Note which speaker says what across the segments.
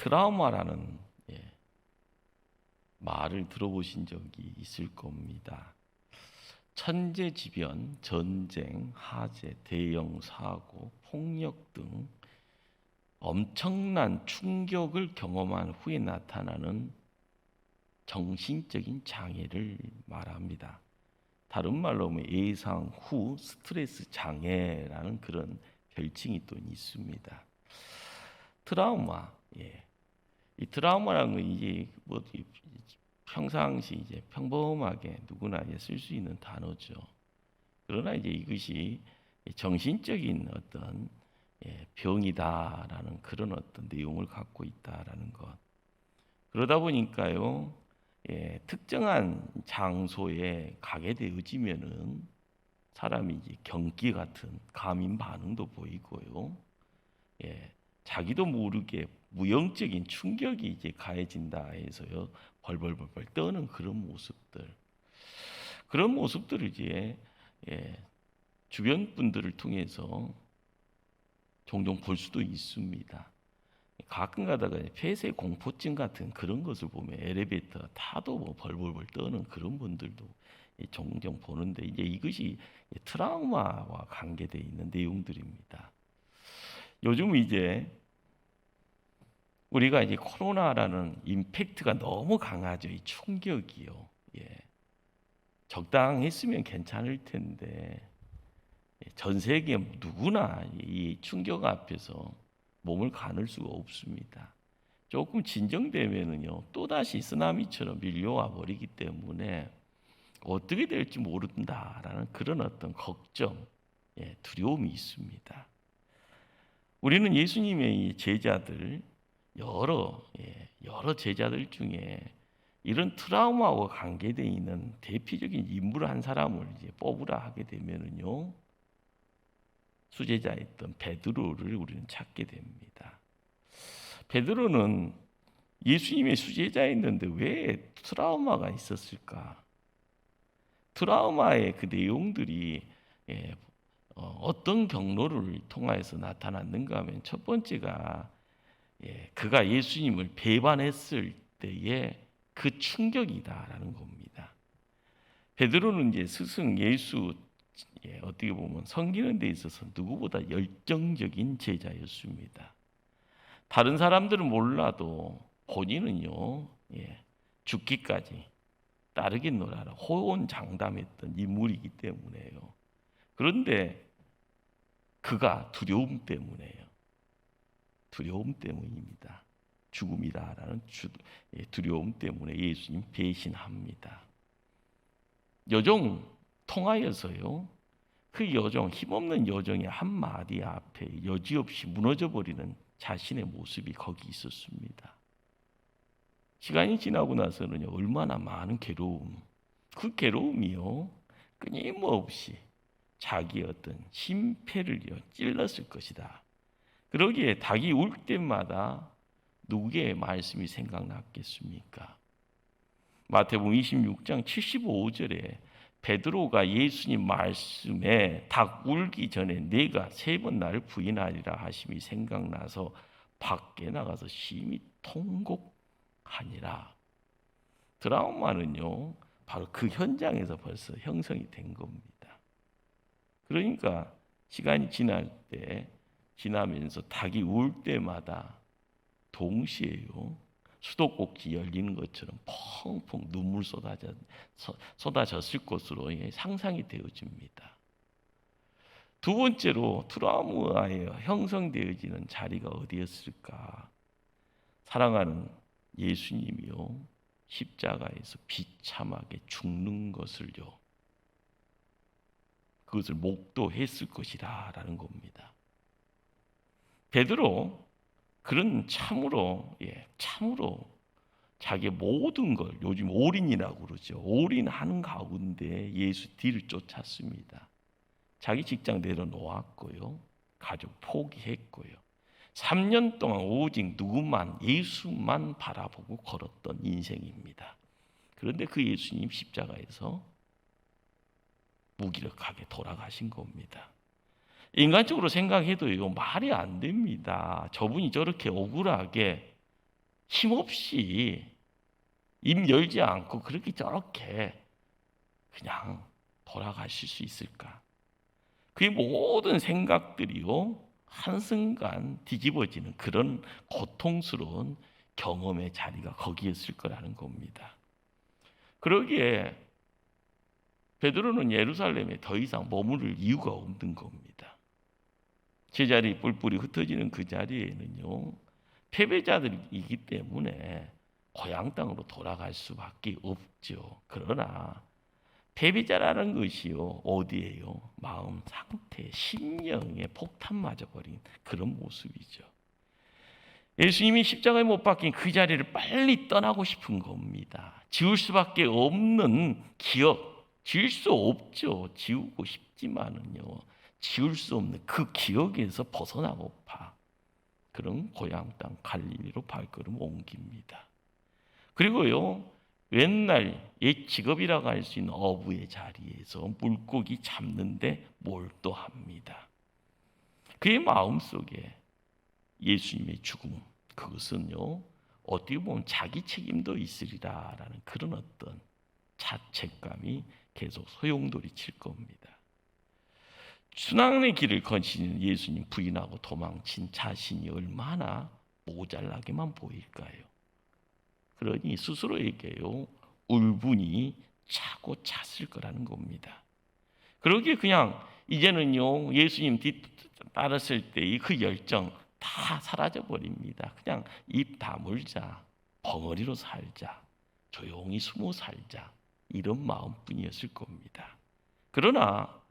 Speaker 1: 트라우마라는 말을 들어보신 적이 있을 겁니다. 천재지변, 전쟁, 화재, 대형 사고, 폭력 등 엄청난 충격을 경험한 후에 나타나는 정신적인 장애를 말합니다. 다른 말로 하면 예상 후 스트레스 장애라는 그런 별칭이 또 있습니다. 트라우마, 이 트라우마라는 건 이제 평상시 이제 평범하게 누구나 이제 쓸 수 있는 단어죠. 그러나 이제 이것이 정신적인 어떤 병이다라는 그런 어떤 내용을 갖고 있다라는 것. 그러다 보니까요, 특정한 장소에 가게 되어지면은 사람이 이제 경기 같은 감인 반응도 보이고요, 자기도 모르게 무형적인 충격이 이제 가해진다 해서요, 벌벌벌벌 떠는 그런 모습들을 이제 주변 분들을 통해서 종종 볼 수도 있습니다. 가끔 가다가 폐쇄 공포증 같은 그런 것을 보면 엘리베이터 타도 뭐 벌벌벌 떠는 그런 분들도 종종 보는데, 이제 이것이 트라우마와 관계되어 있는 내용들입니다. 요즘 이제 우리가 이제 코로나라는 임팩트가 너무 강하죠. 이 충격이요. 적당했으면 괜찮을 텐데 전 세계 누구나 이 충격 앞에서 몸을 가눌 수가 없습니다. 조금 진정되면은요, 또다시 쓰나미처럼 밀려와 버리기 때문에 어떻게 될지 모른다라는 그런 어떤 걱정, 두려움이 있습니다. 우리는 예수님의 제자들, 여러 제자들 중에 이런 트라우마와 관계되어 있는 대표적인 인물 한 사람을 이제 뽑으라 하게 되면은요, 수제자였던 베드로를 우리는 찾게 됩니다. 베드로는 예수님의 수제자였는데 왜 트라우마가 있었을까? 트라우마의 그 내용들이 어떤 경로를 통해서 나타났는가 하면, 첫 번째가 그가 예수님을 배반했을 때의 그 충격이다라는 겁니다. 베드로는 이제 스승 예수 어떻게 보면 섬기는 데 있어서 누구보다 열정적인 제자였습니다. 다른 사람들은 몰라도 본인은요, 죽기까지 따르겠노라라 호언장담했던 인물이기 때문에요. 그런데 그가 두려움 때문입니다. 죽음이다라는 두려움 때문에 예수님 배신합니다. 여종 통하여서요, 그 여종, 힘없는 여종의 한마디 앞에 여지없이 무너져버리는 자신의 모습이 거기 있었습니다. 시간이 지나고 나서는 얼마나 많은 괴로움, 그 괴로움이요, 끊임없이 자기의 어떤 심폐를 찔렀을 것이다. 그러기에 닭이 울 때마다 누구의 말씀이 생각났겠습니까? 마태복음 26장 75절에 베드로가 예수님 말씀에 닭 울기 전에 내가 3번 나를 부인하리라 하심이 생각나서 밖에 나가서 심히 통곡하니라. 트라우마는요, 바로 그 현장에서 벌써 형성이 된 겁니다. 그러니까 시간이 지나면서 닭이 울 때마다 동시에요, 수도꼭지 열리는 것처럼 펑펑 눈물 쏟아졌을 것으로 상상이 되어집니다. 두 번째로 트라우마에 형성되어지는 자리가 어디였을까? 사랑하는 예수님이요, 십자가에서 비참하게 죽는 것을요, 그것을 목도했을 것이라는 겁니다. 베드로, 그런 참으로 자기의 모든 걸, 요즘 올인이라고 그러죠. 올인하는 가운데 예수 뒤를 쫓았습니다. 자기 직장 내려놓았고요, 가족 포기했고요, 3년 동안 오직 예수만 바라보고 걸었던 인생입니다. 그런데 그 예수님 십자가에서 무기력하게 돌아가신 겁니다. 인간적으로 생각해도요, 말이 안 됩니다. 저분이 저렇게 억울하게 힘없이 입 열지 않고 그렇게 저렇게 그냥 돌아가실 수 있을까? 그의 모든 생각들이요 한순간 뒤집어지는 그런 고통스러운 경험의 자리가 거기였을 거라는 겁니다. 그러기에 베드로는 예루살렘에 더 이상 머무를 이유가 없는 겁니다. 제자리 뿔뿔이 흩어지는 그 자리에는요 패배자들이기 때문에 고향 땅으로 돌아갈 수밖에 없죠. 그러나 패배자라는 것이요 어디에요? 마음 상태, 심령에 폭탄 맞아버린 그런 모습이죠. 예수님이 십자가에 못 박힌 그 자리를 빨리 떠나고 싶은 겁니다. 지울 수밖에 없는 기억, 지울 수 없죠. 지우고 싶지만은요 지울 수 없는 그 기억에서 벗어나고파 그런 고향 땅 갈릴리로 발걸음 옮깁니다. 그리고요 옛날 옛 직업이라고 할 수 있는 어부의 자리에서 물고기 잡는데 몰두합니다. 그의 마음속에 예수님의 죽음, 그것은요 어떻게 보면 자기 책임도 있으리라라는 그런 어떤 자책감이 계속 소용돌이칠 겁니다. 순환의 길을 거치는 예수님 부인하고 도망친 자신이 얼마나 모자라게만 보일까요? 그러니 스스로에게요 울분이 차고 찼을 거라는 겁니다. 그러기에 그냥 이제는요 예수님 뒤 따랐을 때의 그 열정 다 사라져 버립니다. 그냥 입 다물자, 벙어리로 살자, 조용히 숨어 살자 이런 마음뿐이었을 겁니다. 그러나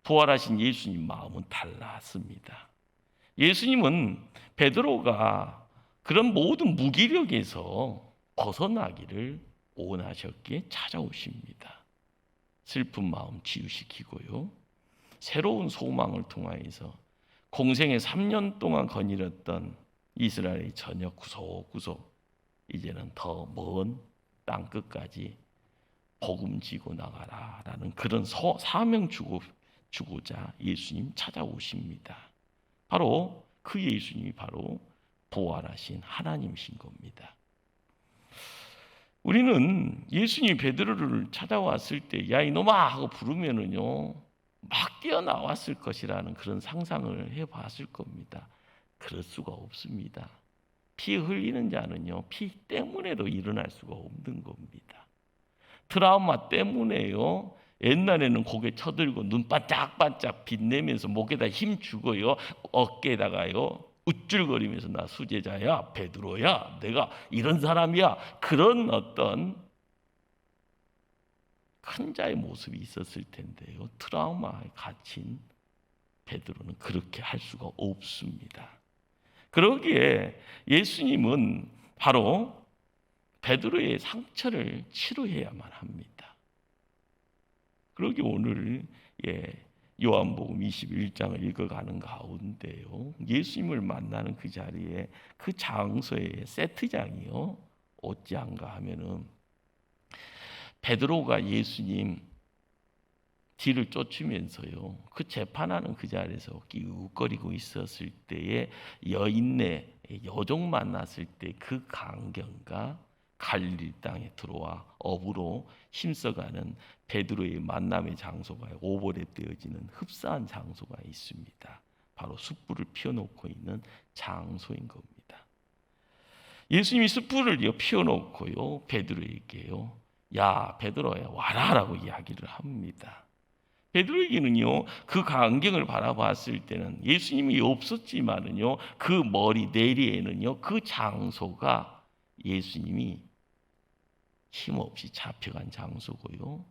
Speaker 1: 부활하신 예수님 마음은 달랐습니다. 예수님은 베드로가 그런 모든 무기력에서 벗어나기를 원하셨기에 찾아오십니다. 슬픈 마음 치유시키고요. 새로운 소망을 통하여서 공생에 3년 동안 거닐었던 이스라엘의 전역 구석구석 이제는 더 먼 땅끝까지 복음지고 나가라라는 그런 사명 주고자 예수님 찾아오십니다. 바로 그 예수님이 바로 부활하신 하나님이신 겁니다. 우리는 예수님이 베드로를 찾아왔을 때 야 이놈아 하고 부르면은요 막 뛰어나왔을 것이라는 그런 상상을 해봤을 겁니다. 그럴 수가 없습니다. 피 흘리는 자는요 피 때문에도 일어날 수가 없는 겁니다. 트라우마 때문에요 옛날에는 고개 쳐들고 눈 반짝반짝 빛내면서 목에다 힘 주고요 어깨에다가요 우쭐거리면서 나 수제자야 베드로야 내가 이런 사람이야 그런 어떤 큰 자의 모습이 있었을 텐데요 트라우마에 갇힌 베드로는 그렇게 할 수가 없습니다. 그러기에 예수님은 바로 베드로의 상처를 치료해야만 합니다. 그러기 오늘 요한복음 21장을 읽어가는 가운데요 예수님을 만나는 그 자리에 그 장소의 세트장이요 어찌한가 하면은 베드로가 예수님 뒤를 쫓으면서요 그 재판하는 그 자리에서 끼우거리고 있었을 때에 여인네 여종 만났을 때 그 광경과 갈릴리 땅에 들어와 어부로 힘써가는 베드로의 만남의 장소가 오버랩되어지는 흡사한 장소가 있습니다. 바로 숯불을 피워놓고 있는 장소인 겁니다. 예수님이 숯불을 피워놓고요 베드로에게요 야 베드로야 와라라고 이야기를 합니다. 베드로에게는요 그 광경을 바라봤을 때는 예수님이 없었지만은요 그 머리 내리에는요 그 장소가 예수님이 힘없이 잡혀간 장소고요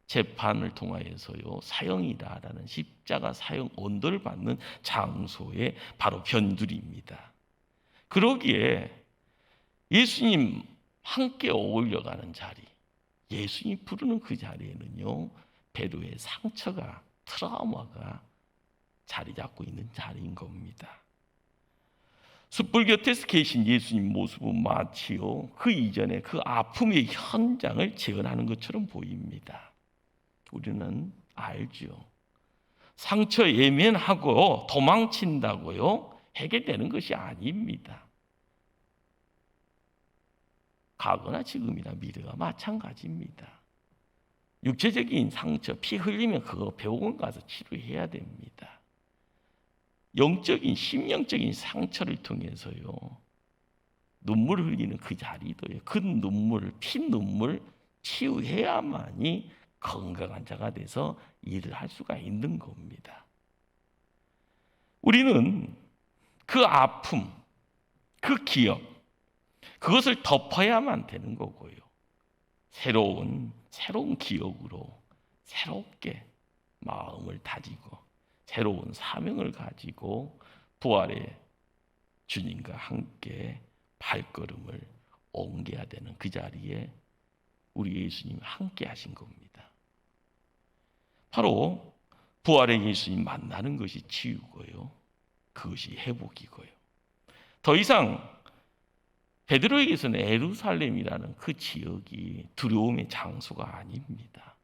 Speaker 1: 재판을 통하여서요 사형이다라는 십자가 사형 언도를 받는 장소의 바로 변두리입니다. 그러기에 예수님 함께 어울려가는 자리 예수님 부르는 그 자리에는요 베드로의 상처가 트라우마가 자리 잡고 있는 자리인 겁니다. 숯불 곁에서 계신 예수님 모습은 마치요 그 이전에 그 아픔의 현장을 재현하는 것처럼 보입니다. 우리는 알죠. 상처 예면하고 도망친다고요 해결되는 것이 아닙니다. 과거나 지금이나 미래가 마찬가지입니다. 육체적인 상처, 피 흘리면 그거 병원 가서 치료해야 됩니다. 영적인, 심령적인 상처를 통해서요, 눈물 흘리는 그 자리도요, 그 눈물, 피눈물 치유해야만이 건강한 자가 돼서 일을 할 수가 있는 겁니다. 우리는 그 아픔, 그 기억, 그것을 덮어야만 되는 거고요. 새로운 기억으로 새롭게 마음을 다지고 새로운 사명을 가지고 부활의 주님과 함께 발걸음을 옮겨야 되는 그 자리에 우리 예수님이 함께 하신 겁니다. 바로 부활의 예수님 만나는 것이 치유고요, 그것이 회복이고요. 더 이상 베드로에게서는 예루살렘이라는 그 지역이 두려움의 장소가 아닙니다.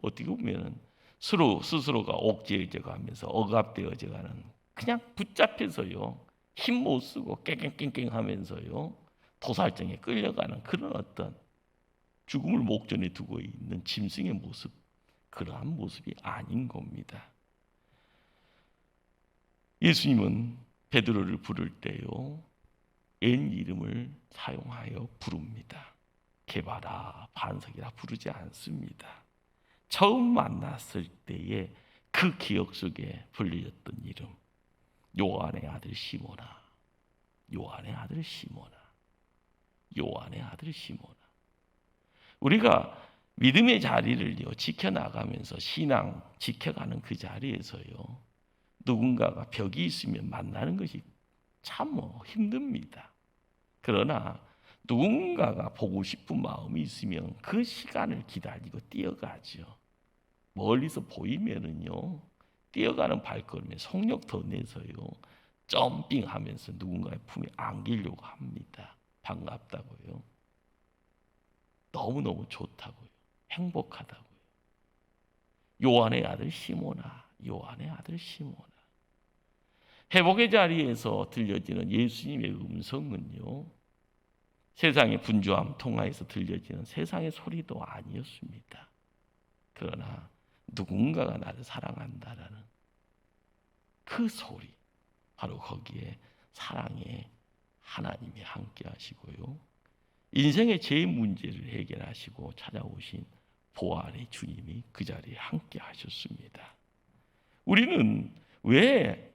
Speaker 1: 어떻게 보면 스스로가 옥죄어져가면서 억압되어져가는, 그냥 붙잡혀서요, 힘 못 쓰고 깽깽깽깽하면서요 도살장에 끌려가는 그런 어떤 죽음을 목전에 두고 있는 짐승의 모습, 그러한 모습이 아닌 겁니다. 예수님은 베드로를 부를 때요, 옛 이름을 사용하여 부릅니다. 게바라, 반석이라 부르지 않습니다. 처음 만났을 때의 그 기억 속에 불려졌던 이름, 요한의 아들 시몬아, 요한의 아들 시몬아, 요한의 아들 시몬아. 우리가 믿음의 자리를요 지켜나가면서 신앙 지켜가는 그 자리에서요, 누군가가 벽이 있으면 만나는 것이 참 힘듭니다. 그러나 누군가가 보고 싶은 마음이 있으면 그 시간을 기다리고 뛰어가죠. 멀리서 보이면은요, 뛰어가는 발걸음에 속력 더 내서요, 점핑하면서 누군가의 품에 안기려고 합니다. 반갑다고요, 너무너무 좋다고요, 행복하다고요. 요한의 아들 시몬아, 요한의 아들 시몬아. 회복의 자리에서 들려지는 예수님의 음성은요, 세상의 분주함 통하여서 들려지는 세상의 소리도 아니었습니다. 그러나 누군가가 나를 사랑한다라는 그 소리, 바로 거기에 사랑의 하나님이 함께 하시고요, 인생의 제 문제를 해결하시고 찾아오신 부활의 주님이 그 자리에 함께 하셨습니다. 우리는 왜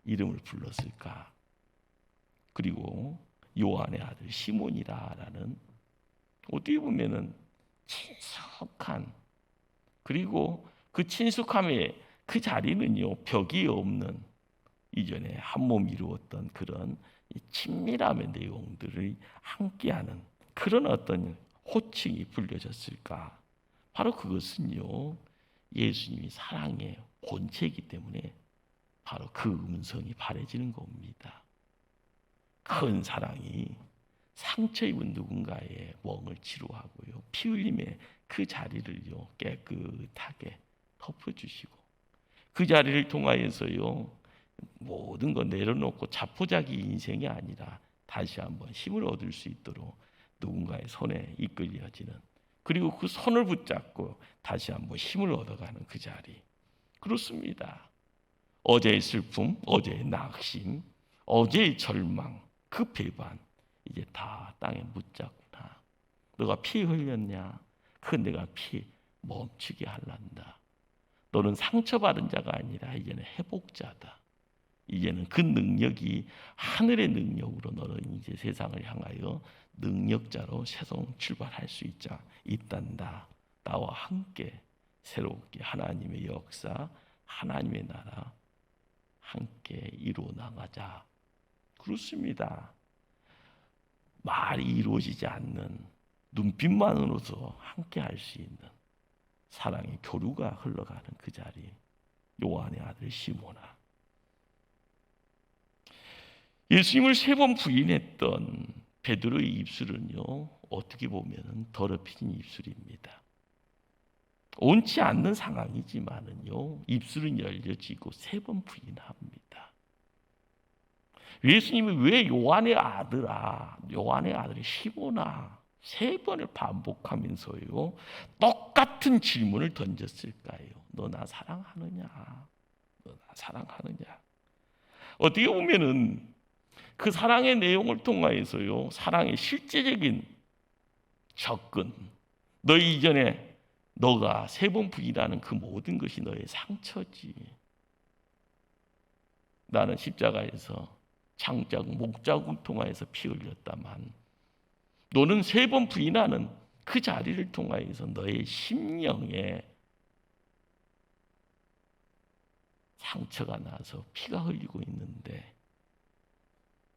Speaker 1: 이름을 불렀을까? 그리고 요한의 아들 시몬이라는, 어떻게 보면은 친숙한, 그리고 그 친숙함의 그 자리는요, 벽이 없는, 이전에 한 몸 이루었던 그런 친밀함의 내용들을 함께하는 그런 어떤 호칭이 불려졌을까? 바로 그것은요, 예수님이 사랑의 본체이기 때문에 바로 그 음성이 바래지는 겁니다. 큰 사랑이 상처 입은 누군가의 멍을 치료하고요, 피 흘림의 그 자리를요 깨끗하게 덮어주시고, 그 자리를 통하여서요 모든 거 내려놓고 자포자기 인생이 아니라 다시 한번 힘을 얻을 수 있도록 누군가의 손에 이끌려지는, 그리고 그 손을 붙잡고 다시 한번 힘을 얻어가는 그 자리. 그렇습니다. 어제의 슬픔, 어제의 낙심, 어제의 절망, 그 배반, 이제 다 땅에 묻자꾸나. 너가 피 흘렸냐? 그 내가 피 멈추게 할란다. 너는 상처받은 자가 아니라 이제는 회복자다. 이제는 그 능력이 하늘의 능력으로 너는 이제 세상을 향하여 능력자로 새로운 출발할 수 있단다. 나와 함께 새롭게 하나님의 역사, 하나님의 나라 함께 이루어 나가자. 그렇습니다. 말이 이루어지지 않는 눈빛만으로도 함께 할 수 있는 사랑의 교류가 흘러가는 그 자리, 요한의 아들 시몬아. 예수님을 3번 부인했던 베드로의 입술은요, 어떻게 보면 더럽힌 입술입니다. 옳지 않는 상황이지만은요, 입술은 열려지고 3번 부인합니다. 예수님이 왜 요한의 아들이 시몬아 3번을 반복하면서요 똑같은 질문을 던졌을까요? 너 나 사랑하느냐? 너 나 사랑하느냐? 어떻게 보면은 그 사랑의 내용을 통하여서요 사랑의 실제적인 접근, 너희 이전에 너가 3번 부인하는 그 모든 것이 너의 상처지. 나는 십자가에서 창자국, 목자국을 통하여서 피 흘렸다만 너는 3번 부인하는 그 자리를 통하여서 너의 심령에 상처가 나서 피가 흘리고 있는데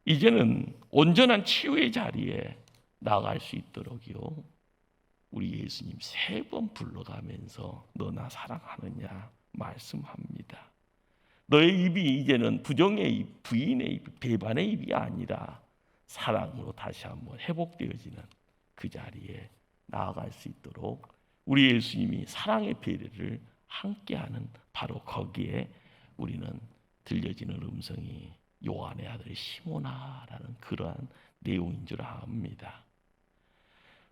Speaker 1: 이제는 온전한 치유의 자리에 나갈 수 있도록요 우리 예수님 3번 불러가면서 너 나 사랑하느냐 말씀합니다. 너의 입이 이제는 부정의 입, 부인의 입, 배반의 입이 아니라 사랑으로 다시 한번 회복되어지는 그 자리에 나아갈 수 있도록 우리 예수님이 사랑의 배려를 함께하는 바로 거기에 우리는 들려지는 음성이 요한의 아들 시몬아라는 그러한 내용인 줄 압니다.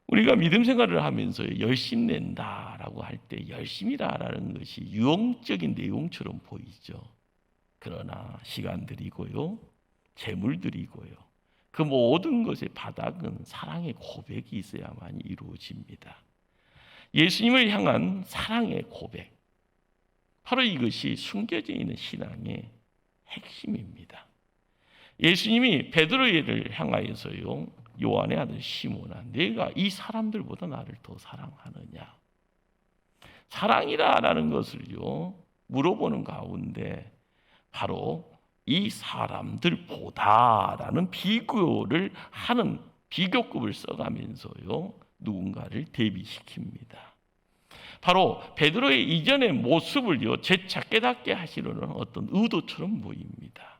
Speaker 1: 우리가 믿음 생활을 하면서 열심 낸다라고 할 때 열심이라는 것이 유형적인 내용처럼 보이죠. 그러나 시간들이고요, 재물들이고요, 그 모든 것의 바닥은 사랑의 고백이 있어야만 이루어집니다. 예수님을 향한 사랑의 고백, 바로 이것이 숨겨져 있는 신앙의 핵심입니다. 예수님이 베드로를 향하여서요 요한의 아들 시몬아 내가 이 사람들보다 나를 더 사랑하느냐, 사랑이라는 것을요 물어보는 가운데 바로 이 사람들보다라는 비교를 하는 비교급을 써가면서요 누군가를 대비시킵니다. 바로 베드로의 이전의 모습을요 재차 깨닫게 하시려는 어떤 의도처럼 보입니다.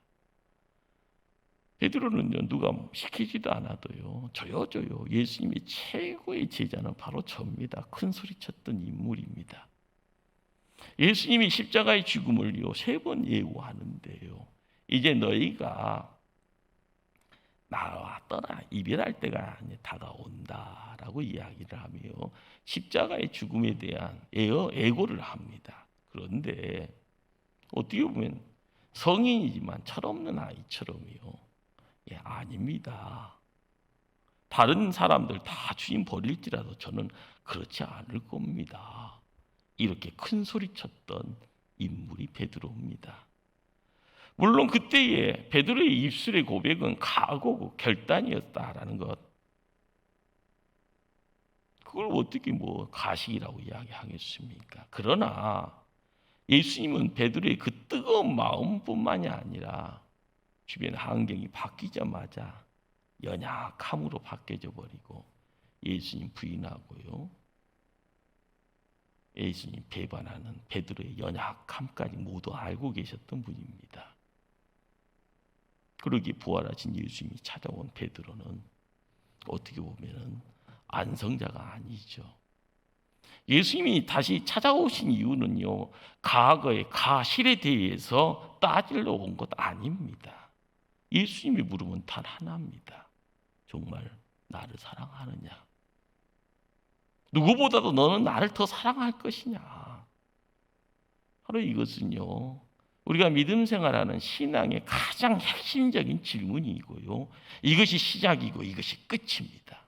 Speaker 1: 베드로는요 누가 시키지도 않아도요 저요 예수님의 최고의 제자는 바로 저입니다. 큰 소리 쳤던 인물입니다. 예수님이 십자가의 죽음을요 3번 예고하는데요 이제 너희가 나와 떠나 이별할 때가 다가온다라고 이야기를 하며 십자가의 죽음에 대한 애고를 합니다. 그런데 어떻게 보면 성인이지만 철없는 아이처럼요 아닙니다. 다른 사람들 다 주인 버릴지라도 저는 그렇지 않을 겁니다. 이렇게 큰 소리 쳤던 인물이 베드로입니다. 물론 그때의 베드로의 입술의 고백은 각오고 결단이었다라는 것, 그걸 어떻게 가식이라고 이야기하겠습니까? 그러나 예수님은 베드로의 그 뜨거운 마음뿐만이 아니라 주변 환경이 바뀌자마자 연약함으로 바뀌어져 버리고 예수님 부인하고요 예수님 배반하는 베드로의 연약함까지 모두 알고 계셨던 분입니다. 그러기에 부활하신 예수님이 찾아온 베드로는 어떻게 보면 안성자가 아니죠. 예수님이 다시 찾아오신 이유는요 과거의 가실에 대해서 따지러 온 것 아닙니다. 예수님이 물으면 단 하나입니다. 정말 나를 사랑하느냐? 누구보다도 너는 나를 더 사랑할 것이냐? 바로 이것은요 우리가 믿음 생활하는 신앙의 가장 핵심적인 질문이고요 이것이 시작이고 이것이 끝입니다.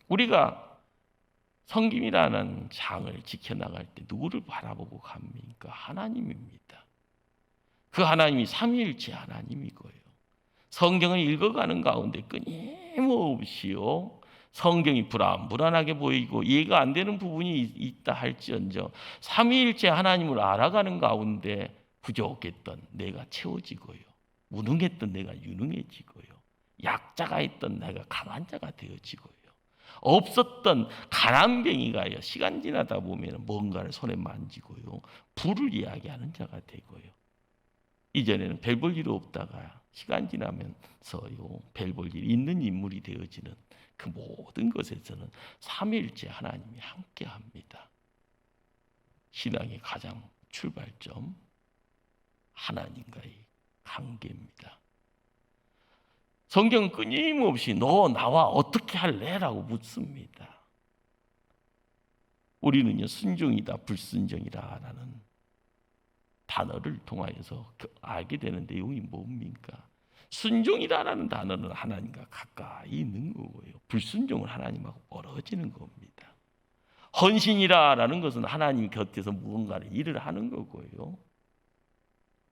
Speaker 1: 우리가 성김이라는 장을 지켜나갈 때 누구를 바라보고 갑니까? 하나님입니다. 그 하나님이 삼위일체 하나님이고요 성경을 읽어가는 가운데 끊임없이요 성경이 불안하게 보이고 이해가 안 되는 부분이 있다 할지언정 삼위일체 하나님을 알아가는 가운데 부족했던 내가 채워지고요 무능했던 내가 유능해지고요 약자가 있던 내가 강한 자가 되어지고요 없었던 가난뱅이가요 시간 지나다 보면 뭔가를 손에 만지고요 부를 이야기하는 자가 되고요 이전에는 별 볼 일 없다가 시간 지나면서요 별 볼 일 있는 인물이 되어지는 그 모든 것에서는 삼위일체 하나님이 함께합니다. 신앙의 가장 출발점 하나님과의 관계입니다. 성경은 끊임없이 너 나와 어떻게 할래? 라고 묻습니다. 우리는요, 순종이다, 불순종이다 라는 단어를 통하여서 알게 되는 내용이 뭡니까? 순종이라는 단어는 하나님과 가까이 있는 거고요. 불순종은 하나님하고 멀어지는 겁니다. 헌신이라는 것은 하나님 곁에서 무언가를 일을 하는 거고요.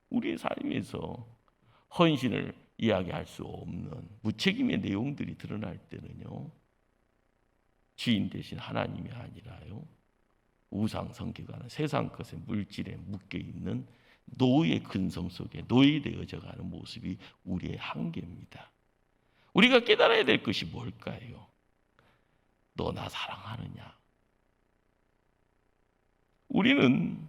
Speaker 1: 우리의 삶에서 헌신을 이야기할 수 없는 무책임의 내용들이 드러날 때는요, 주인 대신 하나님이 아니라요, 우상 성격하는 세상 것에 물질에 묶여 있는 노예의 근성 속에 노예되어져 가는 모습이 우리의 한계입니다. 우리가 깨달아야 될 것이 뭘까요? 너 나 사랑하느냐? 우리는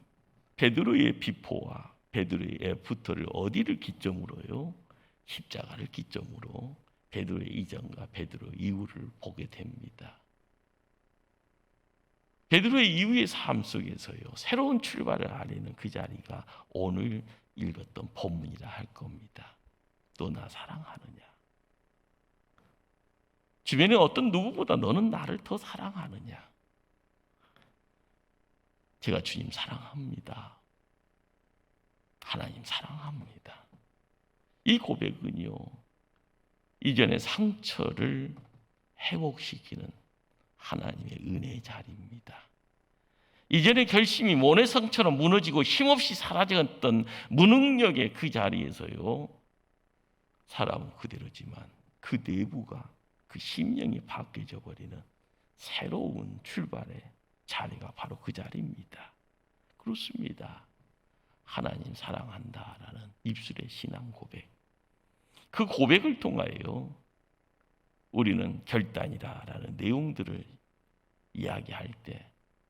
Speaker 1: 베드로의 비포와 베드로의 애프터를 어디를 기점으로요? 십자가를 기점으로 베드로의 이전과 베드로의 이후를 보게 됩니다. 베드로의 이후의 삶 속에서요, 새로운 출발을 알리는 그 자리가 오늘 읽었던 본문이라 할 겁니다. 너 나 사랑하느냐? 주변에 어떤 누구보다 너는 나를 더 사랑하느냐? 제가 주님 사랑합니다. 하나님 사랑합니다. 이 고백은요, 이전의 상처를 회복시키는 하나님의 은혜의 자리입니다. 이전의 결심이 모래성처럼 무너지고 힘없이 사라졌던 무능력의 그 자리에서요, 사람은 그대로지만 그 내부가, 그 심령이 바뀌어져 버리는 새로운 출발의 자리가 바로 그 자리입니다. 그렇습니다. 하나님 사랑한다라는 입술의 신앙 고백, 그 고백을 통하여 우리는 결단이라는 내용들을 이야기할 때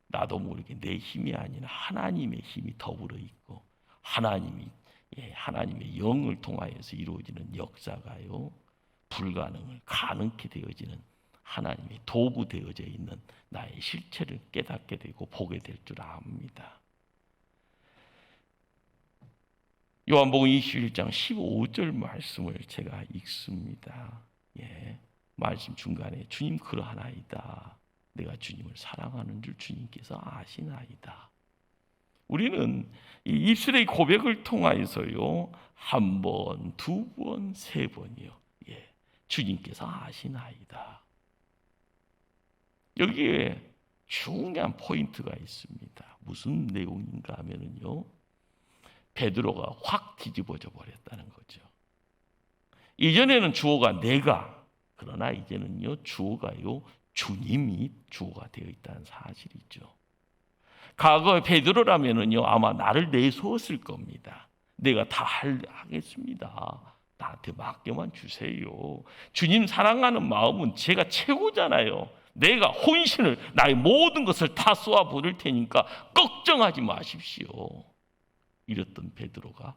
Speaker 1: 나도 모르게 내 힘이 아니라 하나님의 힘이 더불어 있고 하나님의 영을 통하여서 이루어지는 역사가요, 불가능을 가능케 되어지는 하나님의 도구 되어져 있는 나의 실체를 깨닫게 되고 보게 될 줄 압니다. 요한복음 21장 15절 말씀을 제가 읽습니다. 말씀 중간에 주님 그러하나이다. 내가 주님을 사랑하는 줄 주님께서 아시나이다. 우리는 이 입술의 고백을 통하여서요, 한 번, 두 번, 세 번이요, 주님께서 아시나이다. 여기에 중요한 포인트가 있습니다. 무슨 내용인가 하면요, 베드로가 확 뒤집어져 버렸다는 거죠. 이전에는 주어가 내가, 그러나 이제는요, 주어가요, 주님이 주어가 되어 있다는 사실이죠. 과거에 베드로라면은요, 아마 나를 내세웠을 겁니다. 내가 다 하겠습니다. 나한테 맡겨만 주세요. 주님 사랑하는 마음은 제가 최고잖아요. 내가 혼신을, 나의 모든 것을 다 쏘아 부을 테니까 걱정하지 마십시오. 이랬던 베드로가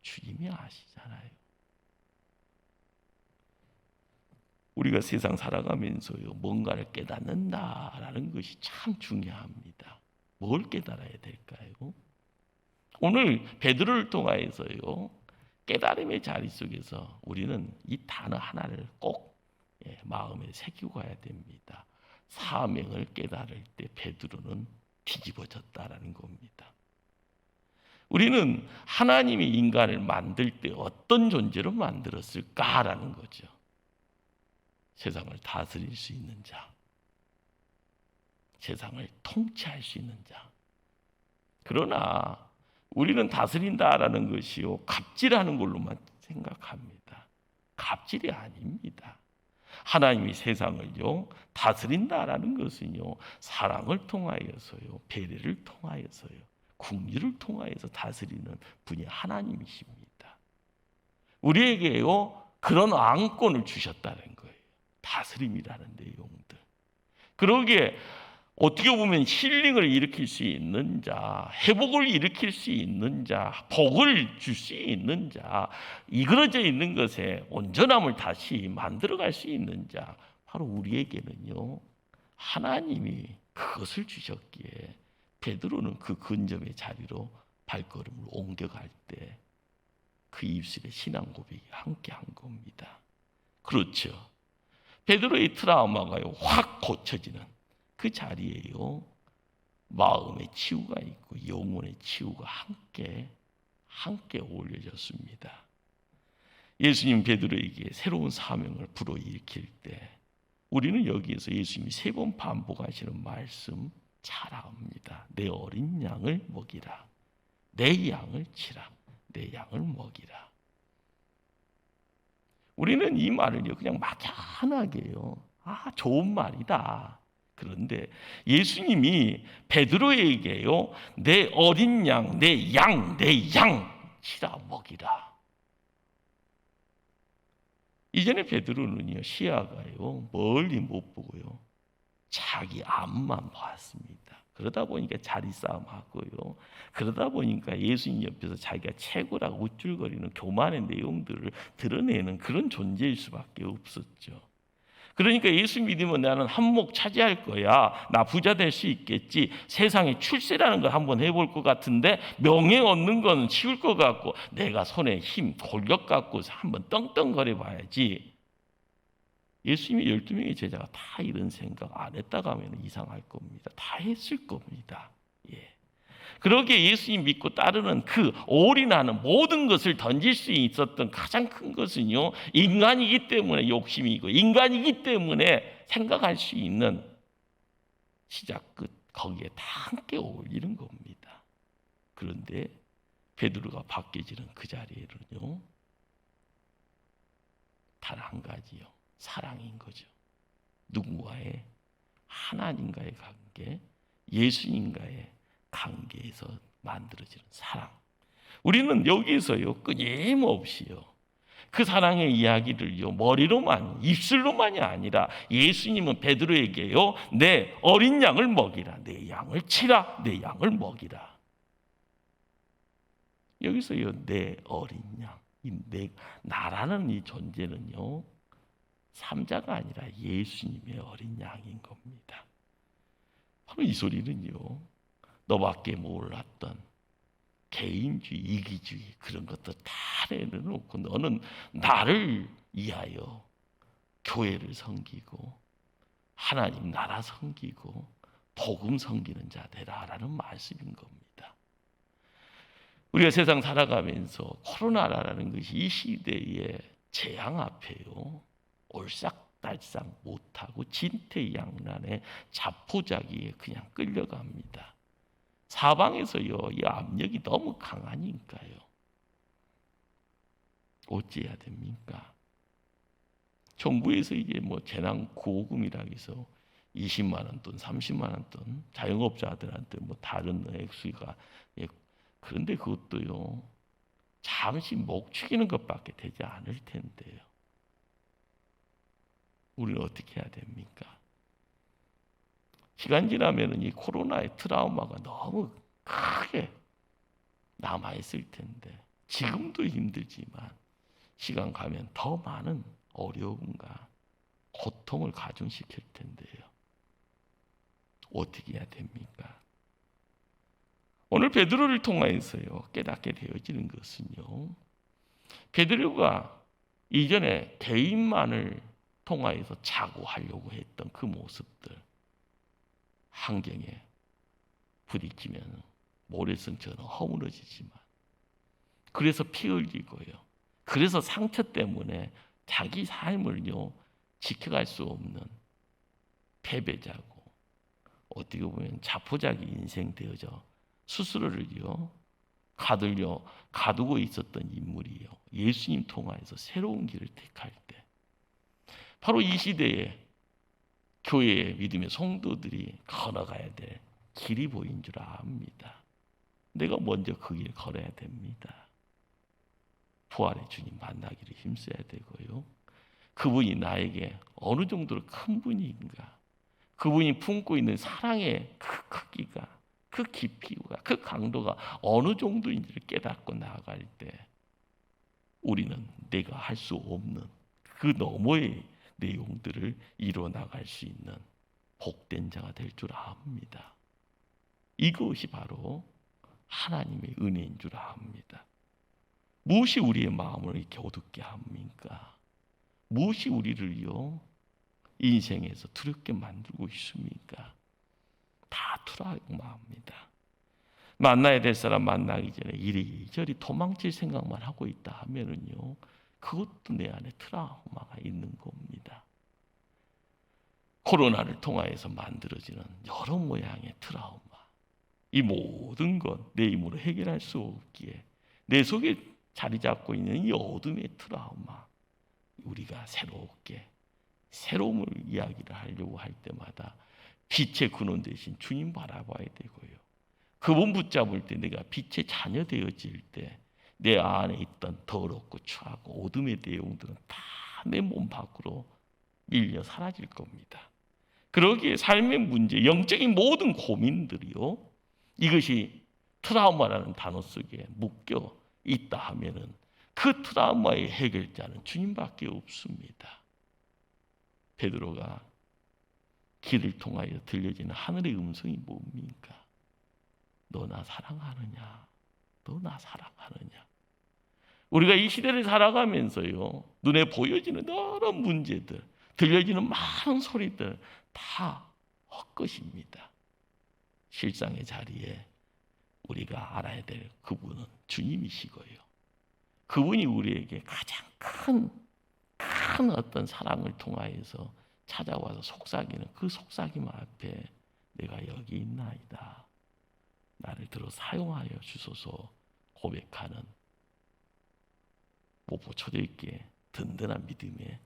Speaker 1: 주님이 아시잖아요. 우리가 세상 살아가면서요, 뭔가를 깨닫는다라는 것이 참 중요합니다. 뭘 깨달아야 될까요? 오늘 베드로를 통하여서요, 깨달음의 자리 속에서 우리는 이 단어 하나를 꼭 마음에 새기고 가야 됩니다. 사명을 깨달을 때 베드로는 뒤집어졌다라는 겁니다. 우리는 하나님이 인간을 만들 때 어떤 존재로 만들었을까라는 거죠. 세상을 다스릴 수 있는 자, 세상을 통치할 수 있는 자. 그러나 우리는 다스린다라는 것이요, 갑질하는 걸로만 생각합니다. 갑질이 아닙니다. 하나님이 세상을요, 다스린다라는 것은요, 사랑을 통하여서요, 배려를 통하여서요, 궁유를 통하여서 다스리는 분이 하나님이십니다. 우리에게요, 그런 왕권을 주셨다는 거예요. 다스림이라는 내용들. 그러기에 어떻게 보면 힐링을 일으킬 수 있는 자, 회복을 일으킬 수 있는 자, 복을 줄 수 있는 자, 이그러져 있는 것에 온전함을 다시 만들어갈 수 있는 자, 바로 우리에게는요, 하나님이 그것을 주셨기에 베드로는 그 근점의 자리로 발걸음을 옮겨갈 때 그 입술의 신앙 고백이 함께 한 겁니다. 그렇죠. 베드로의 트라우마가요 확 고쳐지는 그 자리에요 마음의 치유가 있고 영혼의 치유가 함께 어울려졌습니다. 예수님 베드로에게 새로운 사명을 불어일으킬 때 우리는 여기에서 예수님이 3번 반복하시는 말씀 잘 압니다. 내 어린 양을 먹이라. 내 양을 치라. 내 양을 먹이라. 우리는 이 말을요 그냥 막연하게요 좋은 말이다. 그런데 예수님이 베드로에게요 내 어린 양, 내 양 치라 먹이라. 이전에 베드로는요 시야가요 멀리 못 보고요 자기 앞만 봤습니다. 그러다 보니까 자리 싸움 하고요. 그러다 보니까 예수님 옆에서 자기가 최고라고 우쭐거리는 교만의 내용들을 드러내는 그런 존재일 수밖에 없었죠. 그러니까 예수 믿으면 나는 한몫 차지할 거야. 나 부자 될 수 있겠지. 세상에 출세라는 걸 한번 해볼 것 같은데 명예 얻는 건 쉬울 것 같고 내가 손에 힘, 권력 갖고 한번 떵떵거려 봐야지. 예수님의 12명의 제자가 다 이런 생각 안 했다고 하면 이상할 겁니다. 다 했을 겁니다. 예. 그러기에 예수님 믿고 따르는 그 올인하는 모든 것을 던질 수 있었던 가장 큰 것은요 인간이기 때문에 욕심이고 인간이기 때문에 생각할 수 있는 시작 끝 거기에 다 함께 어울리는 겁니다. 그런데 베드로가 바뀌어지는 그 자리에는요 단 한 가지요 사랑인 거죠. 누군가의 하나님과의 관계, 예수님과의 관계에서 만들어지는 사랑. 우리는 여기에서요 끊임없이요 그 사랑의 이야기를요 머리로만 입술로만이 아니라 예수님은 베드로에게요 내 어린 양을 먹이라, 내 양을 치라, 내 양을 먹이라. 여기서요 내 어린 양, 나라는 이 존재는요 삼자가 아니라 예수님의 어린 양인 겁니다. 바로 이 소리는요 너밖에 몰랐던 개인주의, 이기주의 그런 것도 다 내려놓고 너는 나를 위하여 교회를 섬기고 하나님 나라 섬기고 복음 섬기는 자 되라라는 말씀인 겁니다. 우리가 세상 살아가면서 코로나라는 것이 이 시대의 재앙 앞에요 올싹달싹 못하고 진퇴양난의 자포자기에 그냥 끌려갑니다. 사방에서요 이 압력이 너무 강하니까요 어찌해야 됩니까? 정부에서 이제 뭐 재난 구호금이라 해서 20만 원 돈, 30만 원 돈 자영업자들한테 뭐 다른 액수가 그런데 그것도요 잠시 목 축이는 것밖에 되지 않을 텐데요. 우리는 어떻게 해야 됩니까? 시간 지나면 이 코로나의 트라우마가 너무 크게 남아있을 텐데 지금도 힘들지만 시간 가면 더 많은 어려움과 고통을 가중시킬 텐데요. 어떻게 해야 됩니까? 오늘 베드로를 통하여서요 깨닫게 되어지는 것은요 베드로가 이전에 개인만을 통하여서 자고하려고 했던 그 모습들 환경에 부딪히면 모래성처럼 허물어지지만 그래서 피 흘리고요 그래서 상처 때문에 자기 삶을요 지켜갈 수 없는 패배자고 어떻게 보면 자포자기 인생 되어져 스스로를요 가두고 있었던 인물이요 예수님 통하여서 새로운 길을 택할 때 바로 이 시대에 교회의 믿음의 성도들이 걸어가야 될 길이 보인 줄 압니다. 내가 먼저 그 길 걸어야 됩니다. 부활의 주님 만나기를 힘써야 되고요. 그분이 나에게 어느 정도로 큰 분인가, 그분이 품고 있는 사랑의 그 크기가, 그 깊이가, 그 강도가 어느 정도인지를 깨닫고 나아갈 때 우리는 내가 할 수 없는 그 너머의 내용들을 이루어 나갈 수 있는 복된 자가 될 줄 압니다. 이것이 바로 하나님의 은혜인 줄 압니다. 무엇이 우리의 마음을 이렇게 어둡게 합니까? 무엇이 우리를요 인생에서 두렵게 만들고 있습니까? 다 트라우마입니다. 만나야 될 사람 만나기 전에 이리저리 도망칠 생각만 하고 있다 하면은요, 그것도 내 안에 트라우마가 있는 겁니다. 코로나를 통하여서 만들어지는 여러 모양의 트라우마, 이 모든 것 내 힘으로 해결할 수 없기에 내 속에 자리 잡고 있는 이 어둠의 트라우마, 우리가 새롭게 새로움을 이야기를 하려고 할 때마다 빛의 근원 대신 주님 바라봐야 되고요. 그분 붙잡을 때 내가 빛의 자녀 되어질 때 내 안에 있던 더럽고 추하고 어둠의 내용들은 다 내 몸 밖으로 밀려 사라질 겁니다. 그러기에 삶의 문제, 영적인 모든 고민들이요, 이것이 트라우마라는 단어 속에 묶여 있다 하면은 그 트라우마의 해결자는 주님밖에 없습니다. 베드로가 길을 통하여 들려지는 하늘의 음성이 뭡니까? 너 나 사랑하느냐? 너 나 사랑하느냐? 우리가 이 시대를 살아가면서요, 눈에 보여지는 여러 문제들, 들려지는 많은 소리들 다 헛것입니다. 실상의 자리에 우리가 알아야 될 그분은 주님이시고요. 그분이 우리에게 가장 큰 어떤 사랑을 통하여서 찾아와서 속삭이는 그 속삭임 앞에 내가 여기 있나이다, 나를 들어 사용하여 주소서 고백하는 목포 초대교회 든든한 믿음의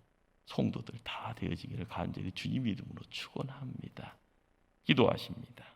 Speaker 1: 성도들 다 되어지기를 간절히 주님 이름으로 축원합니다. 기도하십니다.